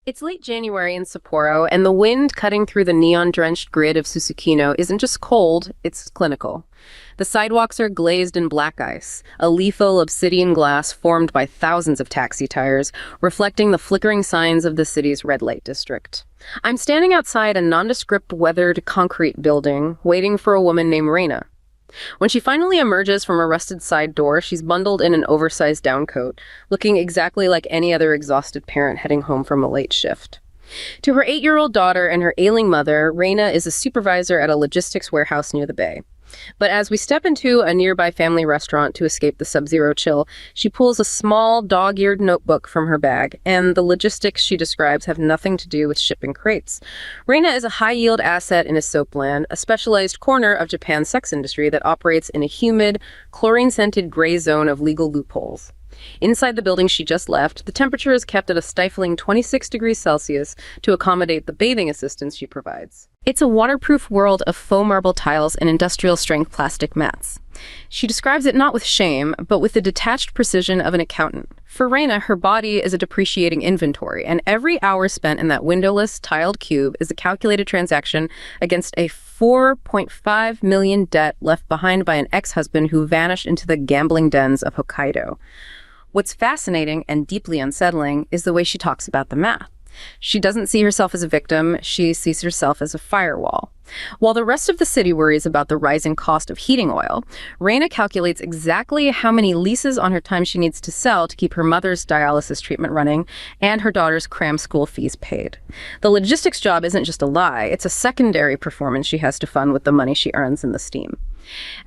It's late January in Sapporo, and the wind cutting through the neon-drenched grid of Susukino isn't just cold, it's clinical. The sidewalks are glazed in black ice, a lethal obsidian glass formed by thousands of taxi tires, reflecting the flickering signs of the city's red light district. I'm standing outside a nondescript weathered concrete building, waiting for a woman named Reina. When she finally emerges from a rusted side door, she's bundled in an oversized downcoat, looking exactly like any other exhausted parent heading home from a late shift. To her 8-year-old daughter and her ailing mother, Reina is a supervisor at a logistics warehouse near the bay. But as we step into a nearby family restaurant to escape the sub-zero chill, she pulls a small, dog-eared notebook from her bag, and the logistics she describes have nothing to do with shipping crates. Reina is a high-yield asset in a soapland, a specialized corner of Japan's sex industry that operates in a humid, chlorine-scented gray zone of legal loopholes. Inside the building she just left, the temperature is kept at a stifling 26 degrees Celsius to accommodate the bathing assistance she provides. It's a waterproof world of faux marble tiles and industrial-strength plastic mats. She describes it not with shame, but with the detached precision of an accountant. For Reina, her body is a depreciating inventory, and every hour spent in that windowless, tiled cube is a calculated transaction against a $4.5 million debt left behind by an ex-husband who vanished into the gambling dens of Hokkaido. What's fascinating and deeply unsettling is the way she talks about the math. She doesn't see herself as a victim, she sees herself as a firewall. While the rest of the city worries about the rising cost of heating oil, Reina calculates exactly how many leases on her time she needs to sell to keep her mother's dialysis treatment running and her daughter's cram school fees paid. The logistics job isn't just a lie, it's a secondary performance she has to fund with the money she earns in the steam.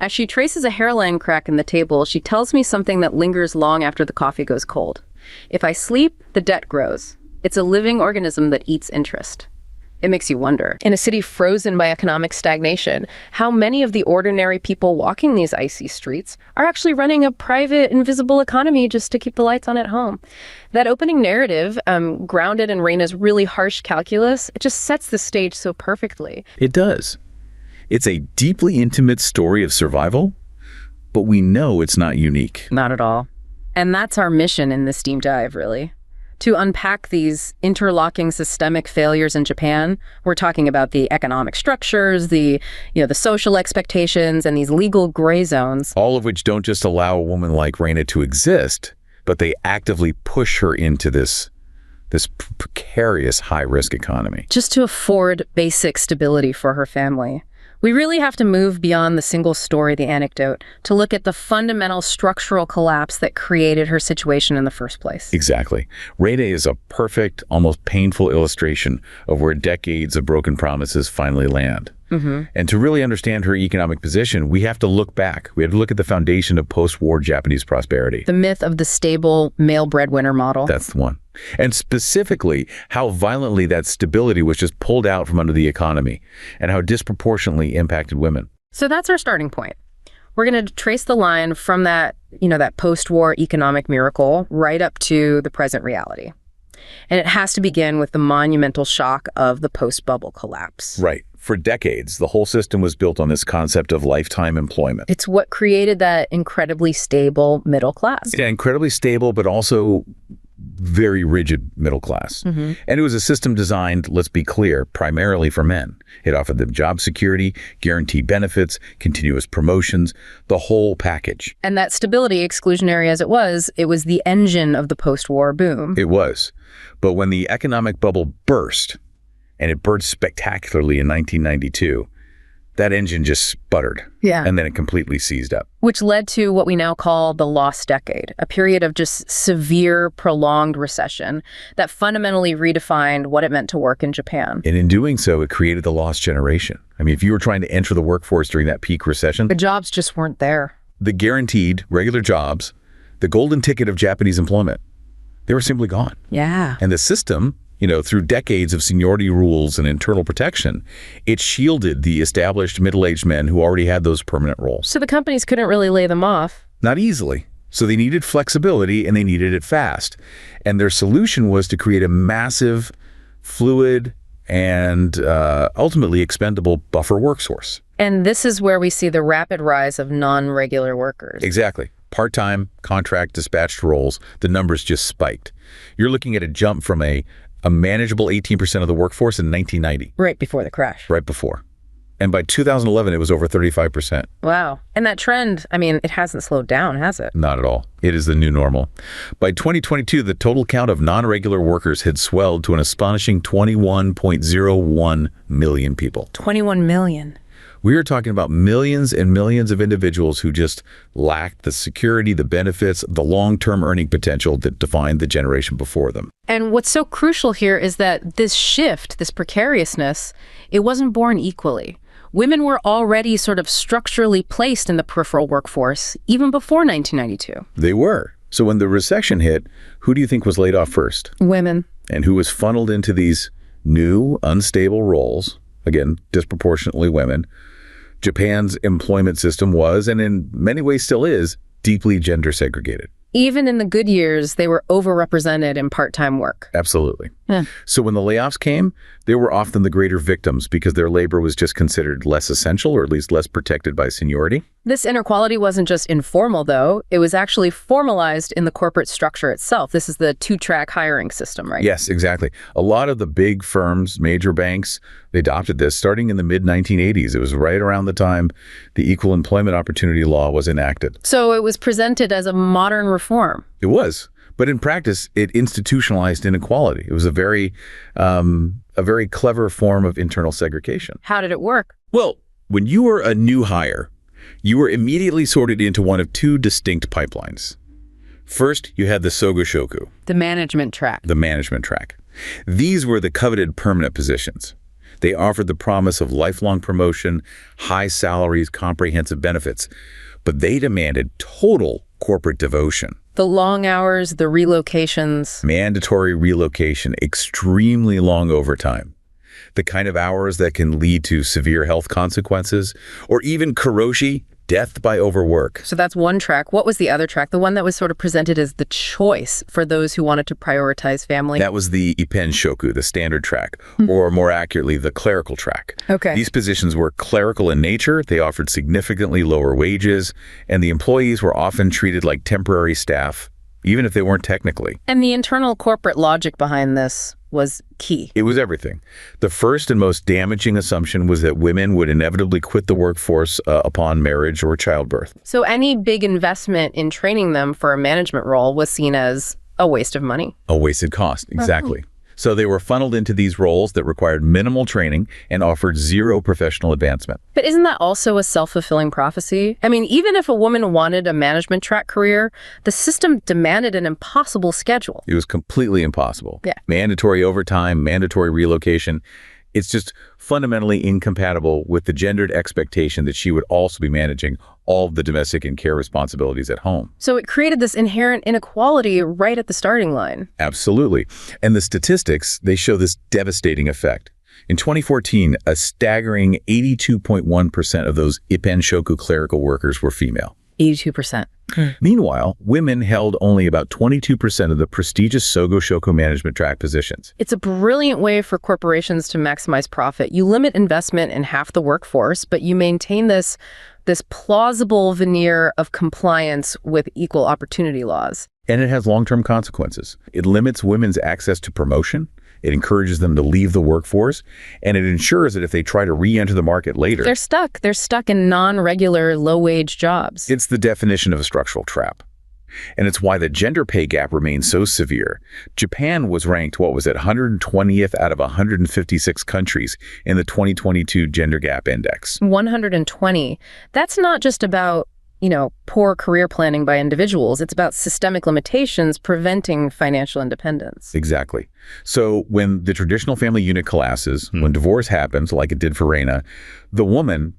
As she traces a hairline crack in the table, she tells me something that lingers long after the coffee goes cold. If I sleep, the debt grows. It's a living organism that eats interest. It makes you wonder, in a city frozen by economic stagnation, how many of the ordinary people walking these icy streets are actually running a private, invisible economy just to keep the lights on at home. That opening narrative, grounded in Reina's really harsh calculus, it just sets the stage so perfectly. It does. It's a deeply intimate story of survival, but we know it's not unique. Not at all. And that's our mission in this deep dive, really. To unpack these interlocking systemic failures in Japan, we're talking about the economic structures, the social expectations, and these legal gray zones. All of which don't just allow a woman like Reina to exist, but they actively push her into this precarious high-risk economy. Just to afford basic stability for her family. We really have to move beyond the single story, the anecdote, to look at the fundamental structural collapse that created her situation in the first place. Exactly. Reina is a perfect, almost painful illustration of where decades of broken promises finally land. And to really understand her economic position, we have to look back. We have to look at the foundation of post-war Japanese prosperity. The myth of the stable male breadwinner model. That's the one. And specifically, how violently that stability was just pulled out from under the economy and how it disproportionately impacted women. So that's our starting point. We're going to trace the line from that post-war economic miracle right up to the present reality. And it has to begin with the monumental shock of the post-bubble collapse. Right. For decades, the whole system was built on this concept of lifetime employment. It's what created that incredibly stable middle class. Yeah, incredibly stable, but also very rigid middle class. And it was a system designed, let's be clear, primarily for men. It offered them job security, guaranteed benefits, continuous promotions, the whole package. And that stability, exclusionary as it was the engine of the post-war boom. It was. But when the economic bubble burst, and it burst spectacularly in 1992, that engine just sputtered. Yeah. And then it completely seized up. Which led to what we now call the lost decade, a period of just severe, prolonged recession that fundamentally redefined what it meant to work in Japan. And in doing so, it created the lost generation. I mean, if you were trying to enter the workforce during that peak recession, the jobs just weren't there. The guaranteed regular jobs, the golden ticket of Japanese employment, they were simply gone. Yeah. And the system, through decades of seniority rules and internal protection, it shielded the established middle-aged men who already had those permanent roles. So the companies couldn't really lay them off. Not easily. So they needed flexibility, and they needed it fast. And their solution was to create a massive, fluid, and ultimately expendable buffer workforce. And this is where we see the rapid rise of non-regular workers. Exactly. Part-time, contract, dispatched roles, the numbers just spiked. You're looking at a jump from a a manageable 18% of the workforce in 1990. Right before the crash. Right before. And by 2011, it was over 35%. Wow. And that trend, I mean, it hasn't slowed down, has it? Not at all. It is the new normal. By 2022, the total count of non-regular workers had swelled to an astonishing 21.01 million people. 21 million. We are talking about millions and millions of individuals who just lacked the security, the benefits, the long-term earning potential that defined the generation before them. And what's so crucial here is that this shift, this precariousness, it wasn't born equally. Women were already sort of structurally placed in the peripheral workforce even before 1992. They were. So when the recession hit, who do you think was laid off first? Women. And who was funneled into these new, unstable roles? Again, disproportionately women. Japan's employment system was, and in many ways still is, deeply gender segregated. Even in the good years, they were overrepresented in part-time work. Absolutely. Yeah. So when the layoffs came, they were often the greater victims because their labor was just considered less essential, or at least less protected by seniority. This inequality wasn't just informal, though. It was actually formalized in the corporate structure itself. This is the two-track hiring system, right? Yes, exactly. A lot of the big firms, major banks, they adopted this starting in the mid-1980s. It was right around the time the Equal Employment Opportunity Law was enacted. So it was presented as a modern reform. It was. But in practice, it institutionalized inequality. It was a very clever form of internal segregation. How did it work? Well, when you were a new hire, you were immediately sorted into one of two distinct pipelines. First, you had the Sogoshoku. The management track. The management track. These were the coveted permanent positions. They offered the promise of lifelong promotion, high salaries, comprehensive benefits, but they demanded total corporate devotion. The long hours, the relocations. Mandatory relocation, extremely long overtime. The kind of hours that can lead to severe health consequences, or even karoshi, death by overwork. So that's one track. What was the other track? The one that was sort of presented as the choice for those who wanted to prioritize family? That was the Ippenshoku, the standard track, or more accurately, the clerical track. Okay. These positions were clerical in nature, they offered significantly lower wages, and the employees were often treated like temporary staff, even if they weren't technically. And the internal corporate logic behind this was key. It was everything. The first and most damaging assumption was that women would inevitably quit the workforce upon marriage or childbirth. So any big investment in training them for a management role was seen as a waste of money. A wasted cost, exactly. So they were funneled into these roles that required minimal training and offered zero professional advancement. But isn't that also a self-fulfilling prophecy? I mean, even if a woman wanted a management track career, the system demanded an impossible schedule. It was completely impossible. Yeah. Mandatory overtime, mandatory relocation. It's just fundamentally incompatible with the gendered expectation that she would also be managing all of the domestic and care responsibilities at home. So it created this inherent inequality right at the starting line. Absolutely. And the statistics, they show this devastating effect. In 2014, a staggering 82.1% of those Ippenshoku clerical workers were female. 82%. Meanwhile, women held only about 22% of the prestigious Sogoshoku management track positions. It's a brilliant way for corporations to maximize profit. You limit investment in half the workforce, but you maintain this plausible veneer of compliance with equal opportunity laws. And it has long-term consequences. It limits women's access to promotion. It encourages them to leave the workforce, and it ensures that if they try to re-enter the market later, they're stuck. They're stuck in non-regular, low-wage jobs. It's the definition of a structural trap. And it's why the gender pay gap remains so severe. Japan was ranked, 120th out of 156 countries in the 2022 Gender Gap Index. 120. That's not just about poor career planning by individuals. It's about systemic limitations preventing financial independence. Exactly. So when the traditional family unit collapses, when divorce happens, like it did for Reina, the woman,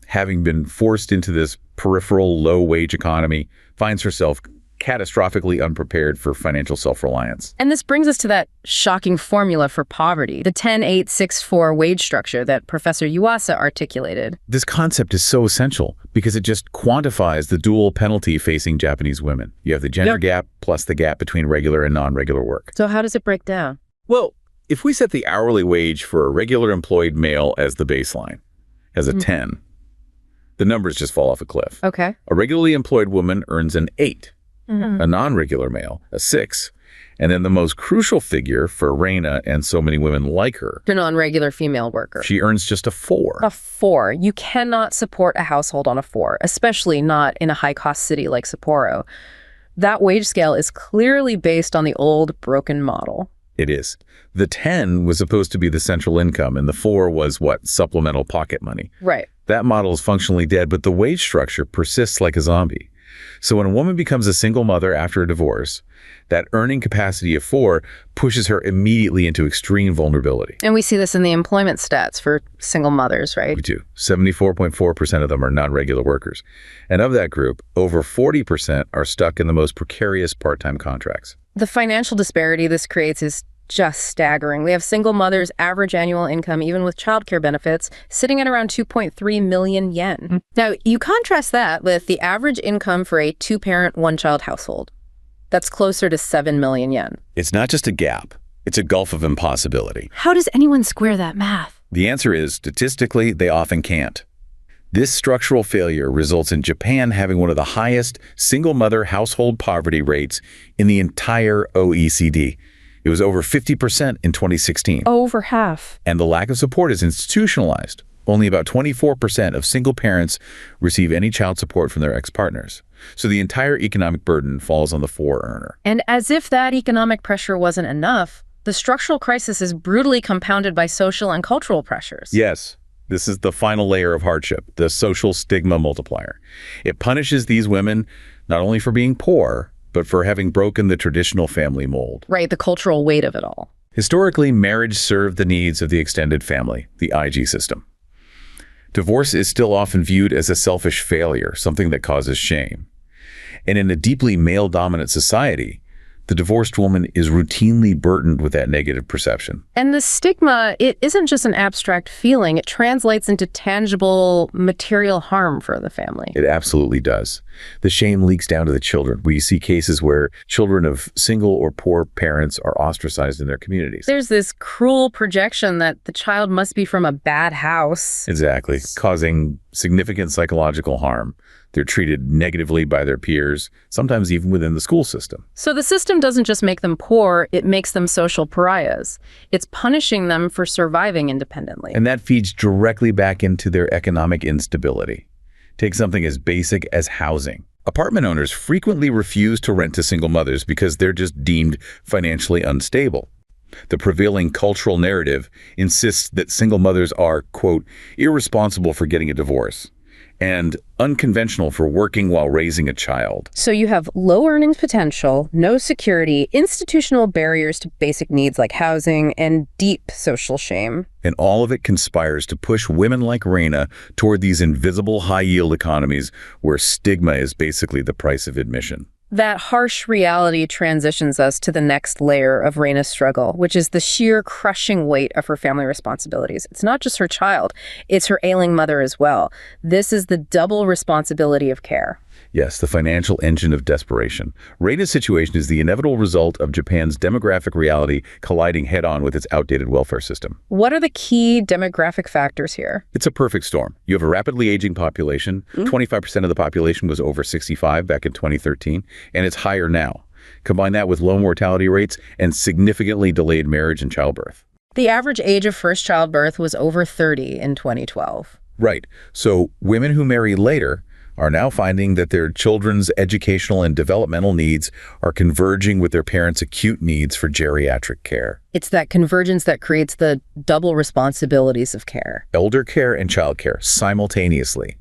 having been forced into this peripheral low-wage economy, finds herself catastrophically unprepared for financial self-reliance. And this brings us to that shocking formula for poverty, the 10-8-6-4 wage structure that Professor Yuasa articulated. This concept is so essential because it just quantifies the dual penalty facing Japanese women. You have the gender gap plus the gap between regular and non-regular work. So how does it break down? Well, if we set the hourly wage for a regular employed male as the baseline, as a 10, the numbers just fall off a cliff. Okay. A regularly employed woman earns an 8. A non-regular male, a 6, And then the most crucial figure for Reina and so many women like her, The non-regular female worker. she earns just a 4. A 4. You cannot support a household on a 4, especially not in a high-cost city like Sapporo. That wage scale is clearly based on the old, broken model. It is. The 10 was supposed to be the central income, and the 4 was what? Supplemental pocket money. Right. That model is functionally dead, but the wage structure persists like a zombie. So when a woman becomes a single mother after a divorce, that earning capacity of 4 pushes her immediately into extreme vulnerability. And we see this in the employment stats for single mothers, right? We do. 74.4% of them are non-regular workers. And of that group, over 40% are stuck in the most precarious part-time contracts. The financial disparity this creates is just staggering. We have single mothers' average annual income, even with childcare benefits, sitting at around 2.3 million yen. Now, you contrast that with the average income for a 2-parent, 1-child household. That's closer to 7 million yen. It's not just a gap. It's a gulf of impossibility. How does anyone square that math? The answer is, statistically, they often can't. This structural failure results in Japan having one of the highest single-mother household poverty rates in the entire OECD. It was over 50% in 2016. Over half. And the lack of support is institutionalized. Only about 24% of single parents receive any child support from their ex-partners. So the entire economic burden falls on the 4-earner. And as if that economic pressure wasn't enough, the structural crisis is brutally compounded by social and cultural pressures. Yes, this is the final layer of hardship, the social stigma multiplier. It punishes these women not only for being poor, but for having broken the traditional family mold. Right, the cultural weight of it all. Historically, marriage served the needs of the extended family, the IG system. Divorce is still often viewed as a selfish failure, something that causes shame. And in a deeply male-dominant society, the divorced woman is routinely burdened with that negative perception. And the stigma, it isn't just an abstract feeling. It translates into tangible material harm for the family. It absolutely does. The shame leaks down to the children. We see cases where children of single or poor parents are ostracized in their communities. There's this cruel projection that the child must be from a bad house. Exactly, causing significant psychological harm. They're treated negatively by their peers, sometimes even within the school system. So the system doesn't just make them poor, it makes them social pariahs. It's punishing them for surviving independently. And that feeds directly back into their economic instability. Take something as basic as housing. Apartment owners frequently refuse to rent to single mothers because they're just deemed financially unstable. The prevailing cultural narrative insists that single mothers are, quote, irresponsible for getting a divorce, and unconventional for working while raising a child. So you have low earnings potential, no security, institutional barriers to basic needs like housing, and deep social shame. And all of it conspires to push women like Reina toward these invisible high-yield economies where stigma is basically the price of admission. That harsh reality transitions us to the next layer of Reina's struggle, which is the sheer crushing weight of her family responsibilities. It's not just her child, it's her ailing mother as well. This is the double responsibility of care. Yes, the financial engine of desperation. Reina's situation is the inevitable result of Japan's demographic reality colliding head-on with its outdated welfare system. What are the key demographic factors here? It's a perfect storm. You have a rapidly aging population. 25% of the population was over 65 back in 2013, and it's higher now. Combine that with low mortality rates and significantly delayed marriage and childbirth. The average age of first childbirth was over 30 in 2012. Right. So women who marry later are now finding that their children's educational and developmental needs are converging with their parents' acute needs for geriatric care. It's that convergence that creates the double responsibilities of care. Elder care and child care simultaneously,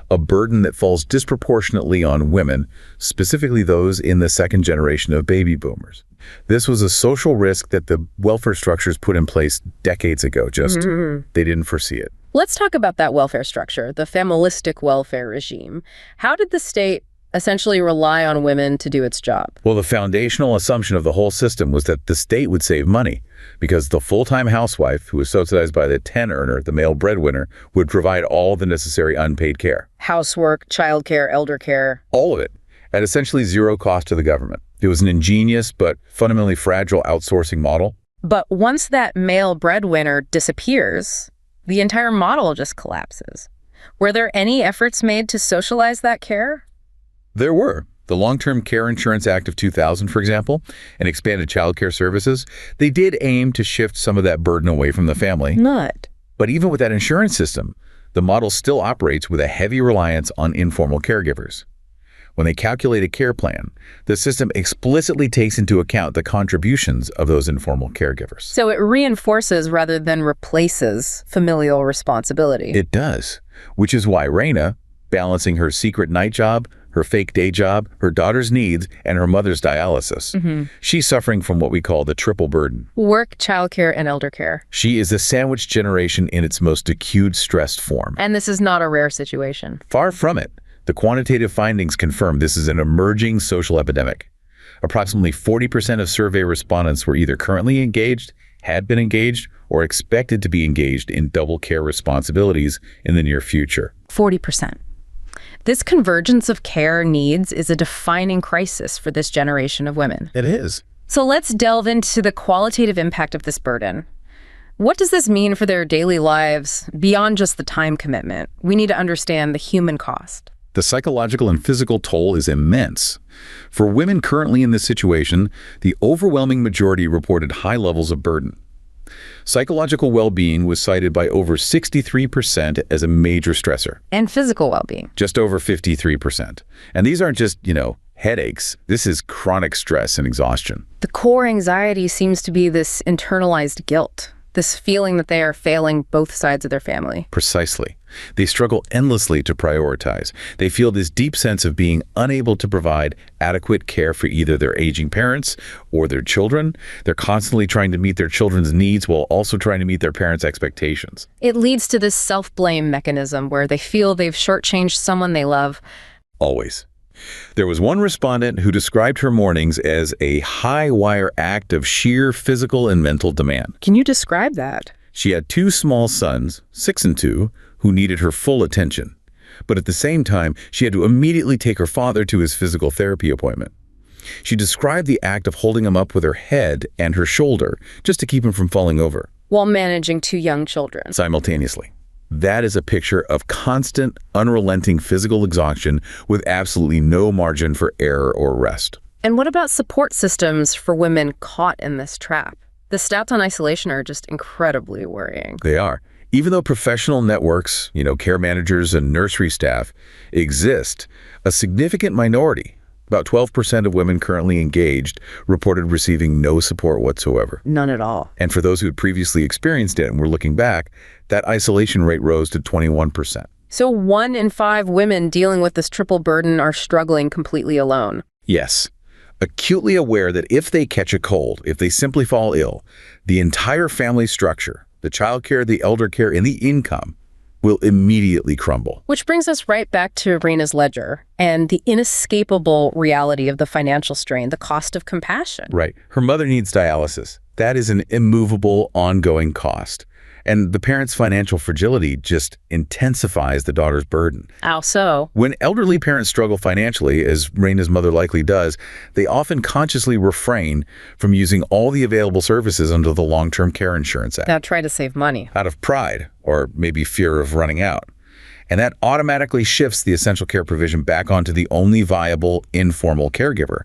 a burden that falls disproportionately on women, specifically those in the second generation of baby boomers. This was a social risk that the welfare structures put in place decades ago, they didn't foresee it. Let's talk about that welfare structure, the familistic welfare regime. How did the state essentially rely on women to do its job? Well, the foundational assumption of the whole system was that the state would save money because the full-time housewife, who was subsidized by the 10-earner, the male breadwinner, would provide all the necessary unpaid care. Housework, childcare, elder care. All of it, at essentially zero cost to the government. It was an ingenious but fundamentally fragile outsourcing model. But once that male breadwinner disappears, the entire model just collapses. Were there any efforts made to socialize that care? There were. The Long-Term Care Insurance Act of 2000, for example, and expanded child care services, they did aim to shift some of that burden away from the family. Not. But even with that insurance system, the model still operates with a heavy reliance on informal caregivers. When they calculate a care plan, the system explicitly takes into account the contributions of those informal caregivers. So it reinforces rather than replaces familial responsibility. It does, which is why Reina, balancing her secret night job, her fake day job, her daughter's needs, and her mother's dialysis, she's suffering from what we call the triple burden. Work, childcare, and elder care. She is the sandwich generation in its most acute stressed form. And this is not a rare situation. Far from it. The quantitative findings confirm this is an emerging social epidemic. Approximately 40% of survey respondents were either currently engaged, had been engaged, or expected to be engaged in double care responsibilities in the near future. 40%. This convergence of care needs is a defining crisis for this generation of women. It is. So let's delve into the qualitative impact of this burden. What does this mean for their daily lives beyond just the time commitment? We need to understand the human cost. The psychological and physical toll is immense. For women currently in this situation, the overwhelming majority reported high levels of burden. Psychological well-being was cited by over 63% as a major stressor. And physical well-being. Just over 53%. And these aren't just, headaches. This is chronic stress and exhaustion. The core anxiety seems to be this internalized guilt, this feeling that they are failing both sides of their family. Precisely. They struggle endlessly to prioritize. They feel this deep sense of being unable to provide adequate care for either their aging parents or their children. They're constantly trying to meet their children's needs while also trying to meet their parents' expectations. It leads to this self-blame mechanism where they feel they've shortchanged someone they love. Always. There was one respondent who described her mornings as a high-wire act of sheer physical and mental demand. Can you describe that? She had 2 small sons, 6 and 2, who needed her full attention. But at the same time, she had to immediately take her father to his physical therapy appointment. She described the act of holding him up with her head and her shoulder just to keep him from falling over. While managing 2 young children. Simultaneously. That is a picture of constant, unrelenting physical exhaustion with absolutely no margin for error or rest. And what about support systems for women caught in this trap? The stats on isolation are just incredibly worrying. They are. Even though professional networks, care managers and nursery staff exist, a significant minority, about 12% of women currently engaged, reported receiving no support whatsoever. None at all. And for those who had previously experienced it and were looking back, that isolation rate rose to 21%. So 1 in 5 women dealing with this triple burden are struggling completely alone. Yes. Acutely aware that if they catch a cold, if they simply fall ill, the entire family structure, the childcare, the elder care, and the income will immediately crumble. Which brings us right back to Reina's ledger and the inescapable reality of the financial strain, the cost of compassion. Right. Her mother needs dialysis. That is an immovable, ongoing cost. And the parent's financial fragility just intensifies the daughter's burden. How so? When elderly parents struggle financially, as Reina's mother likely does, they often consciously refrain from using all the available services under the Long-Term Care Insurance Act. Now try to save money. Out of pride, or maybe fear of running out. And that automatically shifts the essential care provision back onto the only viable informal caregiver,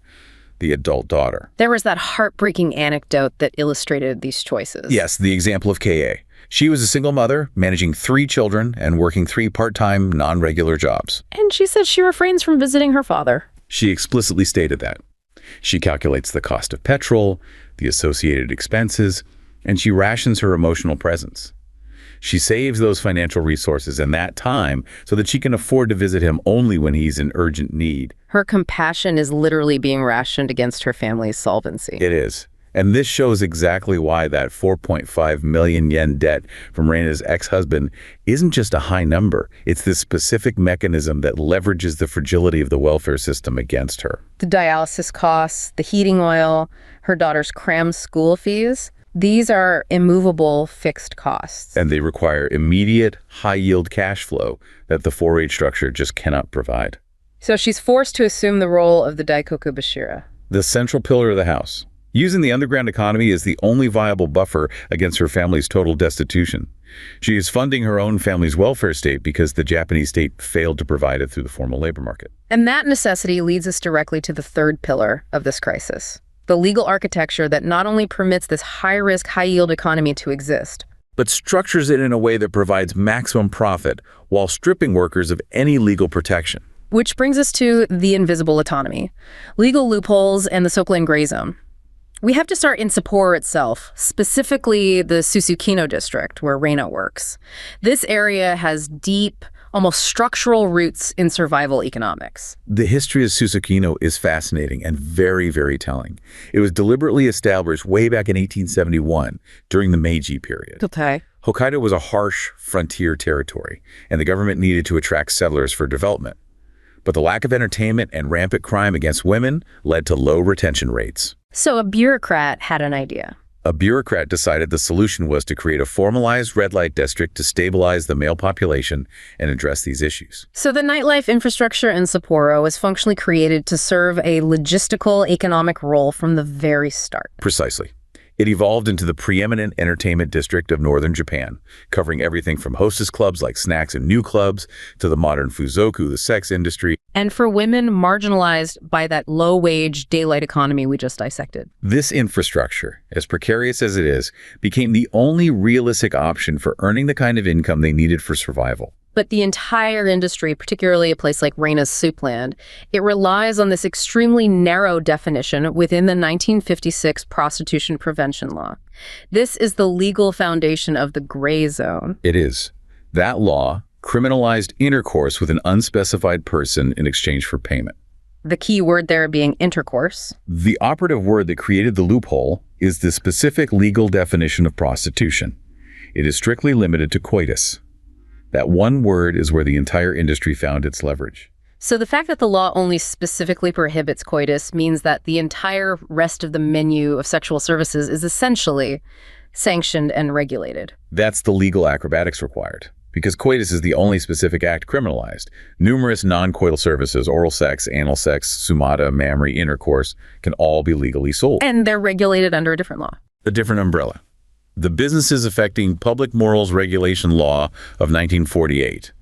the adult daughter. There was that heartbreaking anecdote that illustrated these choices. Yes, the example of K.A. She was a single mother, managing 3 children and working 3 part-time, non-regular jobs. And she said she refrains from visiting her father. She explicitly stated that. She calculates the cost of petrol, the associated expenses, and she rations her emotional presence. She saves those financial resources and that time so that she can afford to visit him only when he's in urgent need. Her compassion is literally being rationed against her family's solvency. It is. And this shows exactly why that 4.5 million yen debt from Reina's ex-husband isn't just a high number. It's this specific mechanism that leverages the fragility of the welfare system against her. The dialysis costs, the heating oil, her daughter's cram school fees, these are immovable fixed costs. And they require immediate, high-yield cash flow that the 4H structure just cannot provide. So she's forced to assume the role of the Daikoku Bashira. The central pillar of the house. using the underground economy as the only viable buffer against her family's total destitution. She is funding her own family's welfare state because the Japanese state failed to provide it through the formal labor market. And that necessity leads us directly to the third pillar of this crisis, the legal architecture that not only permits this high-risk, high-yield economy to exist, but structures it in a way that provides maximum profit while stripping workers of any legal protection. which brings us to the invisible autonomy, legal loopholes, and the Sokolan gray zone. We have to start in Sapporo itself, specifically the Susukino district where Reina works. This area has deep, almost structural roots in survival economics. The history of Susukino is fascinating and very, very telling. It was deliberately established way back in 1871 during the Meiji period. Okay. Hokkaido was a harsh frontier territory, and the government needed to attract settlers for development. But the lack of entertainment and rampant crime against women led to low retention rates. So a bureaucrat had an idea. A bureaucrat decided the solution was to create a formalized red light district to stabilize the male population and address these issues. So the nightlife infrastructure in Sapporo was functionally created to serve a logistical economic role from the very start. Precisely. It evolved into the preeminent entertainment district of northern Japan, covering everything from hostess clubs like Snacks and New Clubs to the modern Fuzoku, the sex industry. And for women marginalized by that low-wage daylight economy we just dissected. This infrastructure, as precarious as it is, became the only realistic option for earning the kind of income they needed for survival. But the entire industry, particularly a place like Reina's Soupland, it relies on this extremely narrow definition within the 1956 prostitution prevention law. This is the legal foundation of the gray zone. It is. That law criminalized intercourse with an unspecified person in exchange for payment. The key word there being intercourse. The operative word that created the loophole is the specific legal definition of prostitution. It is strictly limited to coitus. That one word is where the entire industry found its leverage. So the fact that the law only specifically prohibits coitus means that the entire rest of the menu of sexual services is essentially sanctioned and regulated. That's the legal acrobatics required. Because coitus is the only specific act criminalized. Numerous non-coital services, oral sex, anal sex, sumata, mammary, intercourse, can all be legally sold. And they're regulated under a different law. A different umbrella. The Businesses Affecting Public Morals Regulation Law of 1948.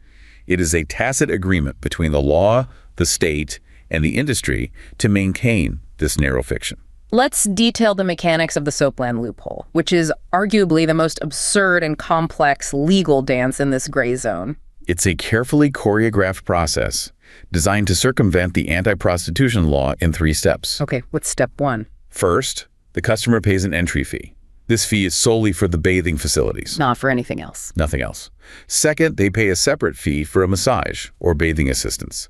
It is a tacit agreement between the law, the state, and the industry to maintain this narrow fiction. Let's detail the mechanics of the Soapland loophole, which is arguably the most absurd and complex legal dance in this gray zone. It's a carefully choreographed process designed to circumvent the anti-prostitution law in 3 steps. Okay, what's step 1? First, the customer pays an entry fee. This fee is solely for the bathing facilities. Not for anything else. Nothing else. Second, they pay a separate fee for a massage or bathing assistance.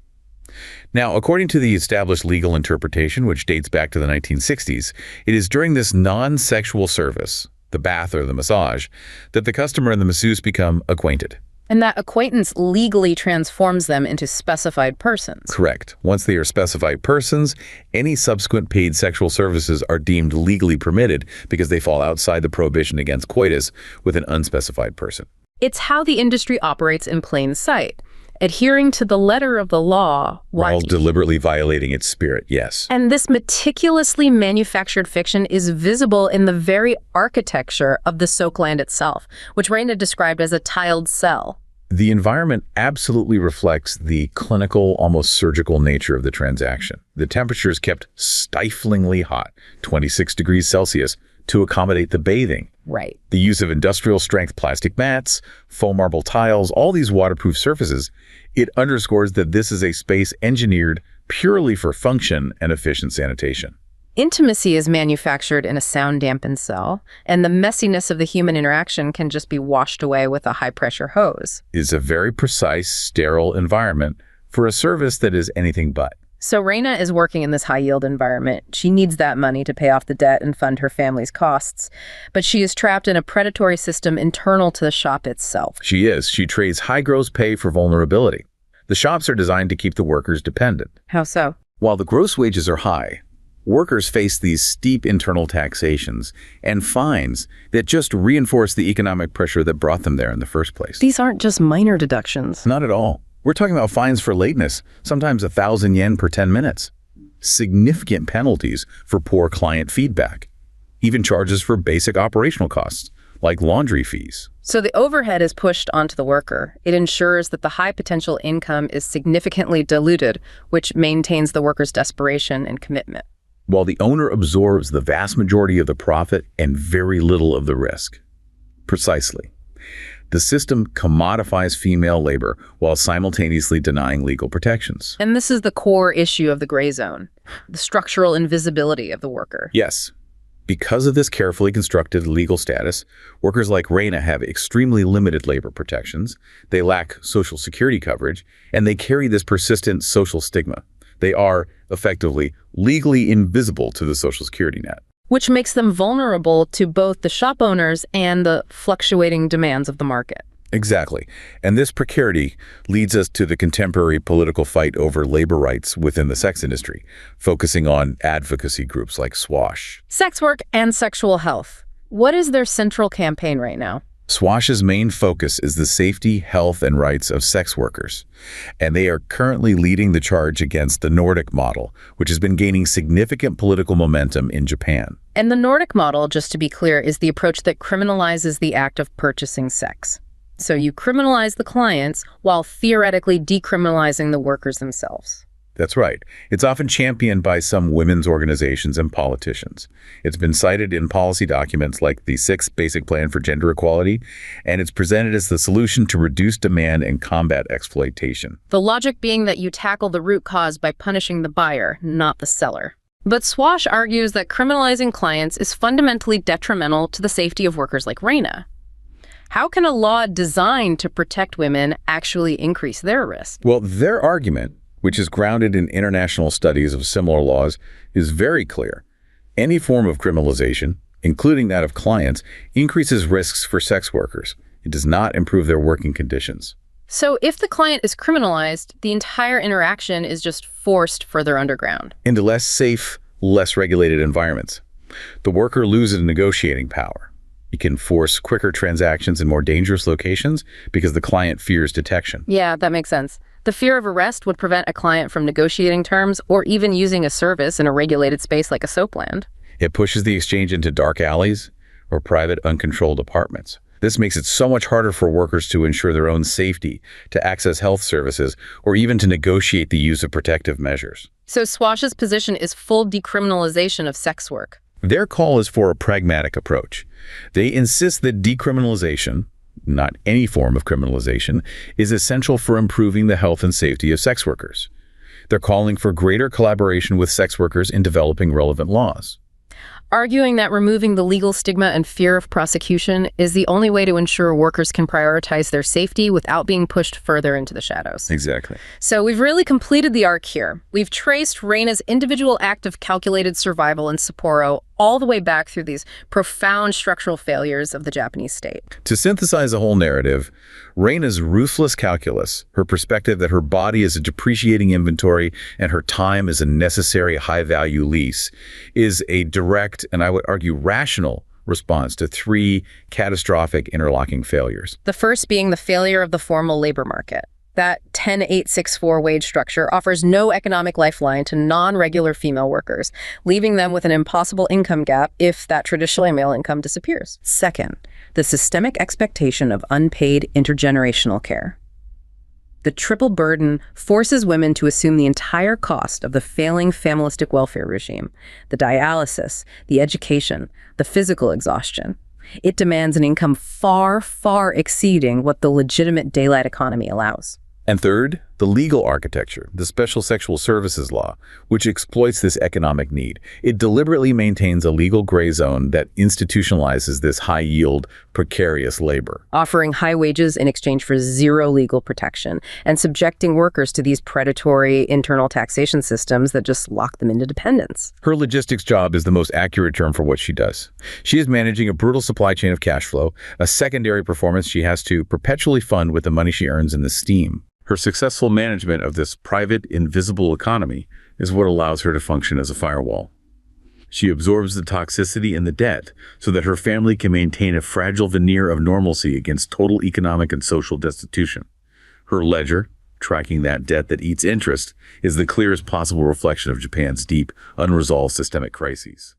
Now, according to the established legal interpretation, which dates back to the 1960s, it is during this non-sexual service, the bath or the massage, that the customer and the masseuse become acquainted. And that acquaintance legally transforms them into specified persons. Correct. Once they are specified persons, any subsequent paid sexual services are deemed legally permitted because they fall outside the prohibition against coitus with an unspecified person. It's how the industry operates in plain sight, adhering to the letter of the law while deliberately violating its spirit, yes. And this meticulously manufactured fiction is visible in the very architecture of the Soapland itself, which Reina described as a tiled cell. The environment absolutely reflects the clinical, almost surgical nature of the transaction. The temperature is kept stiflingly hot, 26 degrees Celsius, to accommodate the bathing. Right. The use of industrial-strength plastic mats, foam marble tiles, all these waterproof surfaces, it underscores that this is a space engineered purely for function and efficient sanitation. Intimacy is manufactured in a sound-dampened cell, and the messiness of the human interaction can just be washed away with a high-pressure hose. It's a very precise, sterile environment for a service that is anything but. So Reina is working in this high-yield environment. She needs that money to pay off the debt and fund her family's costs. But she is trapped in a predatory system internal to the shop itself. She is. She trades high gross pay for vulnerability. The shops are designed to keep the workers dependent. How so? While the gross wages are high, workers face these steep internal taxations and fines that just reinforce the economic pressure that brought them there in the first place. These aren't just minor deductions. Not at all. We're talking about fines for lateness, sometimes 1,000 yen per 10 minutes. significant penalties for poor client feedback, even charges for basic operational costs, like laundry fees. So the overhead is pushed onto the worker. It ensures that the high potential income is significantly diluted, which maintains the worker's desperation and commitment. While the owner absorbs the vast majority of the profit and very little of the risk. Precisely. The system commodifies female labor while simultaneously denying legal protections. And this is the core issue of the gray zone, the structural invisibility of the worker. Yes. Because of this carefully constructed legal status, workers like Reina have extremely limited labor protections, they lack social security coverage, and they carry this persistent social stigma. They are, effectively, legally invisible to the social security net. Which makes them vulnerable to both the shop owners and the fluctuating demands of the market. Exactly. And this precarity leads us to the contemporary political fight over labor rights within the sex industry, focusing on advocacy groups like SWASH. Sex work and sexual health. What is their central campaign right now? SWASH's main focus is the safety, health, and rights of sex workers, and they are currently leading the charge against the Nordic model, which has been gaining significant political momentum in Japan. And the Nordic model, just to be clear, is the approach that criminalizes the act of purchasing sex. So you criminalize the clients while theoretically decriminalizing the workers themselves. That's right. It's often championed by some women's organizations and politicians. It's been cited in policy documents like the Sixth Basic Plan for Gender Equality, and it's presented as the solution to reduce demand and combat exploitation. The logic being that you tackle the root cause by punishing the buyer, not the seller. But SWASH argues that criminalizing clients is fundamentally detrimental to the safety of workers like Reina. How can a law designed to protect women actually increase their risk? Well, their argument, which is grounded in international studies of similar laws, is very clear. Any form of criminalization, including that of clients, increases risks for sex workers. It does not improve their working conditions. So if the client is criminalized, the entire interaction is just forced further underground. Into less safe, less regulated environments. The worker loses negotiating power. It can force quicker transactions in more dangerous locations because the client fears detection. Yeah, that makes sense. The fear of arrest would prevent a client from negotiating terms or even using a service in a regulated space like a soapland. It pushes the exchange into dark alleys or private, uncontrolled apartments. This makes it so much harder for workers to ensure their own safety, to access health services, or even to negotiate the use of protective measures. So SWASH's position is full decriminalization of sex work. Their call is for a pragmatic approach. They insist that decriminalization, not any form of criminalization, is essential for improving the health and safety of sex workers. They're calling for greater collaboration with sex workers in developing relevant laws. Arguing that removing the legal stigma and fear of prosecution is the only way to ensure workers can prioritize their safety without being pushed further into the shadows. Exactly. So we've really completed the arc here. We've traced Reina's individual act of calculated survival in Sapporo all the way back through these profound structural failures of the Japanese state. To synthesize the whole narrative, Reina's ruthless calculus, her perspective that her body is a depreciating inventory and her time is a necessary high-value lease, is a direct, and I would argue rational, response to three catastrophic interlocking failures. The first being the failure of the formal labor market. That 10-8-6-4 wage structure offers no economic lifeline to non-regular female workers, leaving them with an impossible income gap if that traditional male income disappears. Second, the systemic expectation of unpaid intergenerational care. The triple burden forces women to assume the entire cost of the failing familistic welfare regime, the dialysis, the education, the physical exhaustion. It demands an income far, far exceeding what the legitimate daylight economy allows. And third, the legal architecture, the special sexual services law, which exploits this economic need. It deliberately maintains a legal gray zone that institutionalizes this high-yield, precarious labor. Offering high wages in exchange for zero legal protection and subjecting workers to these predatory internal taxation systems that just lock them into dependence. Her logistics job is the most accurate term for what she does. She is managing a brutal supply chain of cash flow, a secondary performance she has to perpetually fund with the money she earns in the steam. Her successful management of this private, invisible economy is what allows her to function as a firewall. She absorbs the toxicity and the debt so that her family can maintain a fragile veneer of normalcy against total economic and social destitution. Her ledger, tracking that debt that eats interest is the clearest possible reflection of Japan's deep, unresolved systemic crises.